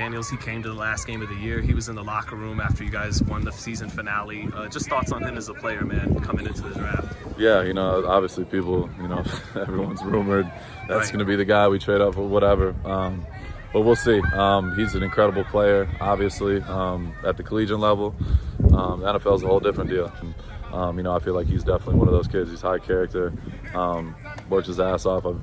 Daniels, he came to the last game of the year. He was in the locker room after you guys won the season finale. Just thoughts on him as a player, man, coming into the draft. Yeah, obviously people, everyone's rumored that's going to be the guy we trade up for, whatever. But we'll see. He's an incredible player, obviously, at the collegiate level. The NFL is a whole different deal. I feel like he's definitely one of those kids. He's high character, works his ass off. I've,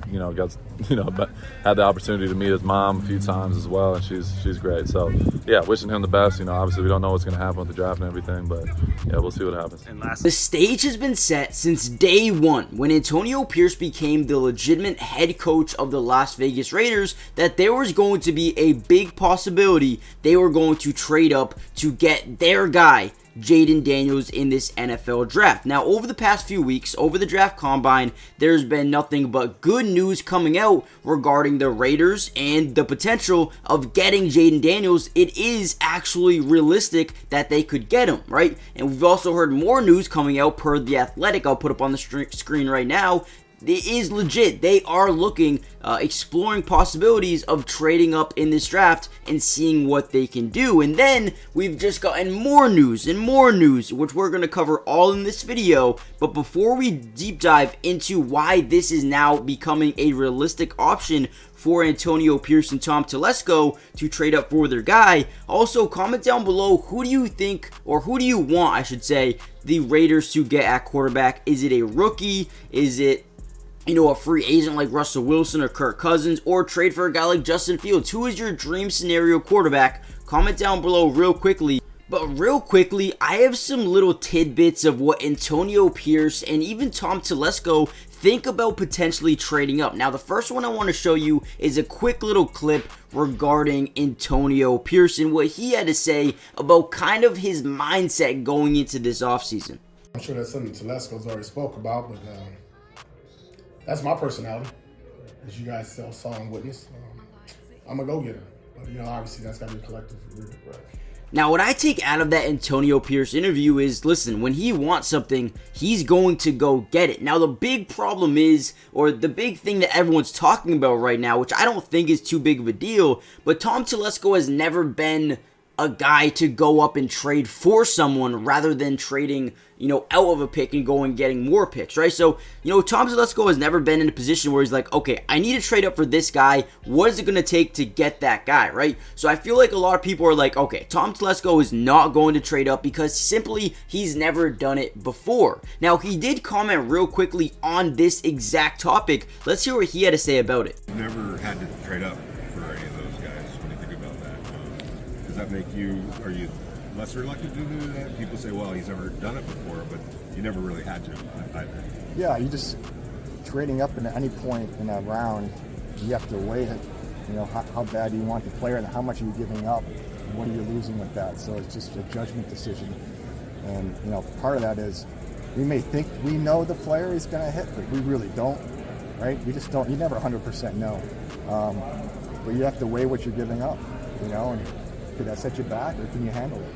had the opportunity to meet his mom a few times as well, and she's great. So, yeah, wishing him the best. Obviously we don't know what's going to happen with the draft and everything, but yeah, we'll see what happens. The stage has been set since day one when Antonio Pierce became the legitimate head coach of the Las Vegas Raiders that there was going to be a big possibility they were going to trade up to get their guy, Jayden Daniels, in this NFL draft. Now, over the past few weeks, over the draft combine, there's been nothing but good news coming out regarding the Raiders and the potential of getting Jayden Daniels. It is actually realistic that they could get him, right? And we've also heard more news coming out per The Athletic. I'll put up on the screen right now. It is legit. They are looking, exploring possibilities of trading up in this draft and seeing what they can do. And then we've just gotten more news, which we're going to cover all in this video. But before we deep dive into why this is now becoming a realistic option for Antonio Pierce and Tom Telesco to trade up for their guy, also comment down below, who do you think, or who do you want, I should say, the Raiders to get at quarterback? Is it a rookie? Is it a free agent like Russell Wilson or Kirk Cousins, or trade for a guy like Justin Fields? Who is your dream scenario quarterback? Comment down below real quickly. But real quickly, I have some little tidbits of what Antonio Pierce and even Tom Telesco think about potentially trading up. Now, the first one I want to show you is a quick little clip regarding Antonio Pierce and what he had to say about kind of his mindset going into this offseason. I'm sure that's something Telesco's already spoke about, but that's my personality, as you guys saw and witnessed. I'm a go-getter, but obviously that's got to be collective agreement, right? Now, what I take out of that Antonio Pierce interview is, listen, when he wants something, he's going to go get it. Now, the big problem is, or the big thing that everyone's talking about right now, which I don't think is too big of a deal, but Tom Telesco has never been a guy to go up and trade for someone rather than trading, out of a pick and going and getting more picks, right? So, Tom Telesco has never been in a position where he's like, okay, I need to trade up for this guy. What is it going to take to get that guy, right? So I feel like a lot of people are like, okay, Tom Telesco is not going to trade up because simply he's never done it before. Now, he did comment real quickly on this exact topic. Let's hear what he had to say about it. Never had to trade up for any of those guys. What do you think about that? Does that make you, are you less reluctant to do that? People say, well, he's never done it before, but you never really had to either. Yeah, you just trading up at any point in a round, you have to weigh it. How bad do you want the player and how much are you giving up? And what are you losing with that? So it's just a judgment decision. And, part of that is we may think we know the player is going to hit, but we really don't, right? We just don't. You never 100% know. But you have to weigh what you're giving up, and could that set you back or can you handle it?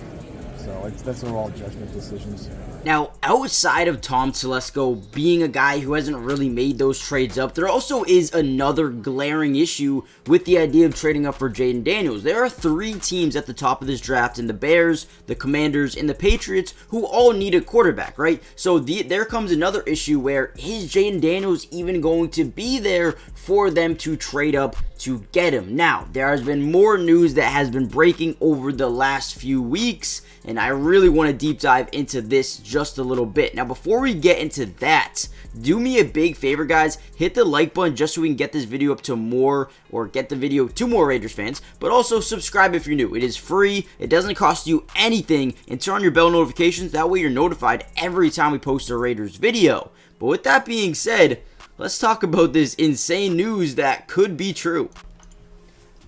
So that's all judgment decisions. Now, outside of Tom Telesco being a guy who hasn't really made those trades up, there also is another glaring issue with the idea of trading up for Jayden Daniels. There are 3 teams at the top of this draft, in the Bears, the Commanders, and the Patriots, who all need a quarterback, right? So there comes another issue where is Jayden Daniels even going to be there for them to trade up to get him? Now, there has been more news that has been breaking over the last few weeks, and I really want to deep dive into this just a little bit. Now, before we get into that, do me a big favor, guys. Hit the like button just so we can get this video up to more, or get the video to more Raiders fans. But also subscribe if you're new. It is free. It doesn't cost you anything. And turn on your bell notifications. That way you're notified every time we post a Raiders video. But with that being said, let's talk about this insane news that could be true.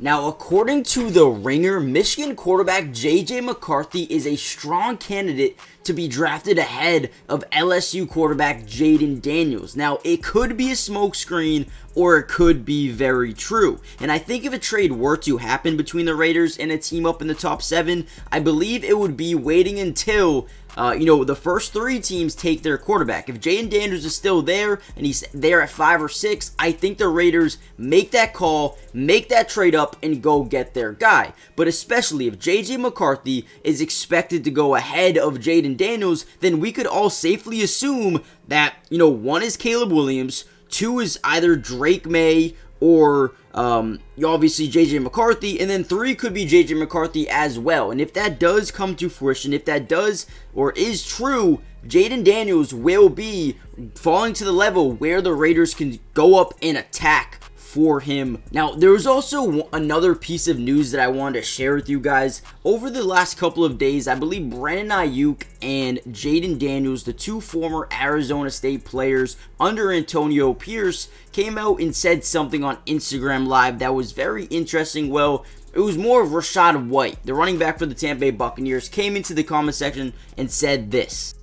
Now, according to The Ringer, Michigan quarterback J.J. McCarthy is a strong candidate to be drafted ahead of LSU quarterback Jayden Daniels. Now, it could be a smokescreen, or it could be very true. And I think if a trade were to happen between the Raiders and a team up in the top 7, I believe it would be waiting until the first 3 teams take their quarterback. If Jayden Daniels is still there and he's there at 5 or 6, I think the Raiders make that call, make that trade up, and go get their guy. But especially if J.J. McCarthy is expected to go ahead of Jayden Daniels, then we could all safely assume that, 1 is Caleb Williams, 2 is either Drake May or obviously J.J. McCarthy, and then 3 could be J.J. McCarthy as well. And if that does come to fruition, if that does or is true, Jayden Daniels will be falling to the level where the Raiders can go up and attack for him. Now, there was also another piece of news that I wanted to share with you guys. Over the last couple of days, I believe Brandon Ayuk and Jayden Daniels, the 2 former Arizona State players under Antonio Pierce, came out and said something on Instagram Live that was very interesting. Well, it was more of Rachaad White, the running back for the Tampa Bay Buccaneers, came into the comment section and said this.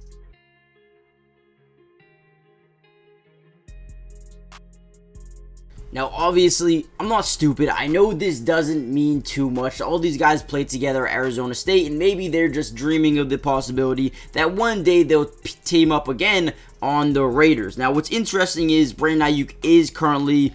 Now, obviously, I'm not stupid. I know this doesn't mean too much. All these guys played together at Arizona State, and maybe they're just dreaming of the possibility that one day they'll team up again on the Raiders. Now, what's interesting is Brandon Ayuk is currently,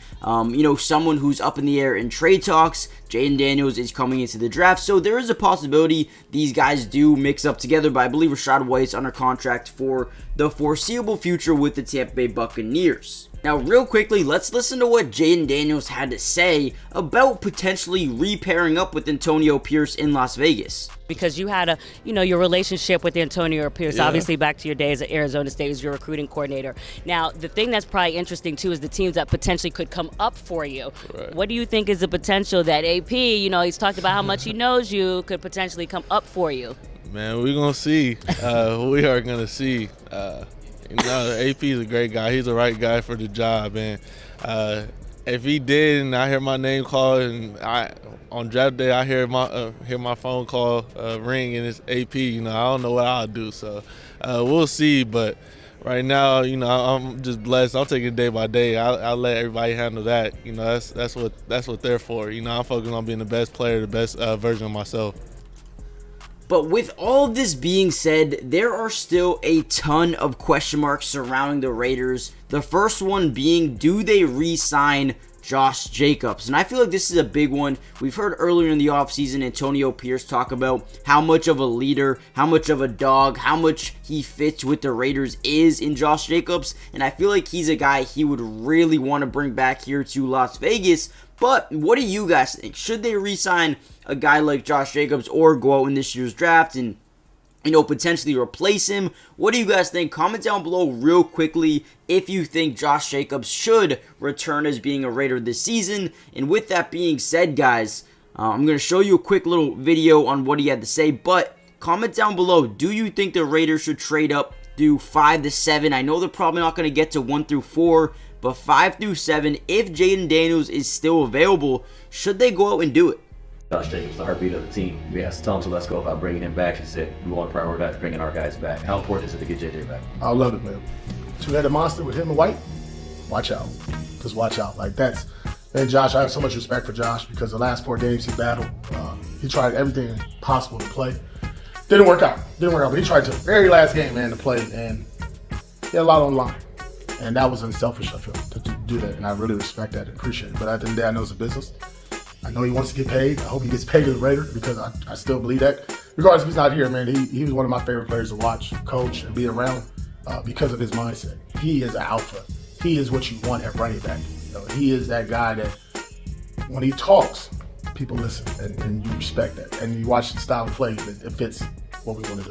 someone who's up in the air in trade talks. Jayden Daniels is coming into the draft, so there is a possibility these guys do mix up together, but I believe Rachaad White's under contract for the foreseeable future with the Tampa Bay Buccaneers. Now, real quickly, let's listen to what Jayden Daniels had to say about potentially repairing up with Antonio Pierce in Las Vegas. Because you had your relationship with Antonio Pierce, obviously back to your days at Arizona State as your recruiting coordinator. Now, the thing that's probably interesting, too, is the teams that potentially could come up for you. Right. What do you think is the potential that AP, he's talked about how much he knows you, could potentially come up for you? Man, we're going to see. We are going to see. AP is a great guy. He's the right guy for the job. And if he did, and I hear my name called, and on draft day I hear my phone call ring, and it's AP. I don't know what I'll do. So we'll see. But right now, I'm just blessed. I'll take it day by day. I'll let everybody handle that. That's what they're for. I'm focused on being the best player, the best version of myself. But with all of this being said, there are still a ton of question marks surrounding the Raiders. The first one being, do they re-sign Josh Jacobs? And I feel like this is a big one. We've heard earlier in the offseason Antonio Pierce talk about how much of a leader, how much of a dog, how much he fits with the Raiders is in Josh Jacobs. And I feel like he's a guy he would really want to bring back here to Las Vegas. But what do you guys think? Should they re-sign a guy like Josh Jacobs or go out in this year's draft and, potentially replace him? What do you guys think? Comment down below real quickly if you think Josh Jacobs should return as being a Raider this season. And with that being said, guys, I'm going to show you a quick little video on what he had to say. But comment down below, do you think the Raiders should trade up, do 5 to 7? I know they're probably not going to get to 1 through 4. But 5 through 7, if Jayden Daniels is still available, should they go out and do it? Josh Jacobs, the heartbeat of the team. We asked Tom to let's go about bringing him back. He said we want to prioritize bringing our guys back. How important is it to get JJ back? I love it, man. Two-headed monster with him and White. Watch out. Just watch out. And Josh, I have so much respect for Josh because the last 4 games he battled, he tried everything possible to play. Didn't work out. But he tried to very last game, man, to play, and he had a lot on the line. And that was unselfish of him to do that, and I really respect that and appreciate it. But at the end of the day, I know it's a business. I know he wants to get paid. I hope he gets paid as a Raider because I still believe that. Regardless if he's not here, man, he was one of my favorite players to watch, coach, and be around because of his mindset. He is alpha. He is what you want at running back. He is that guy that when he talks, people listen, and you respect that. And you watch the style of play, it fits what we want to do.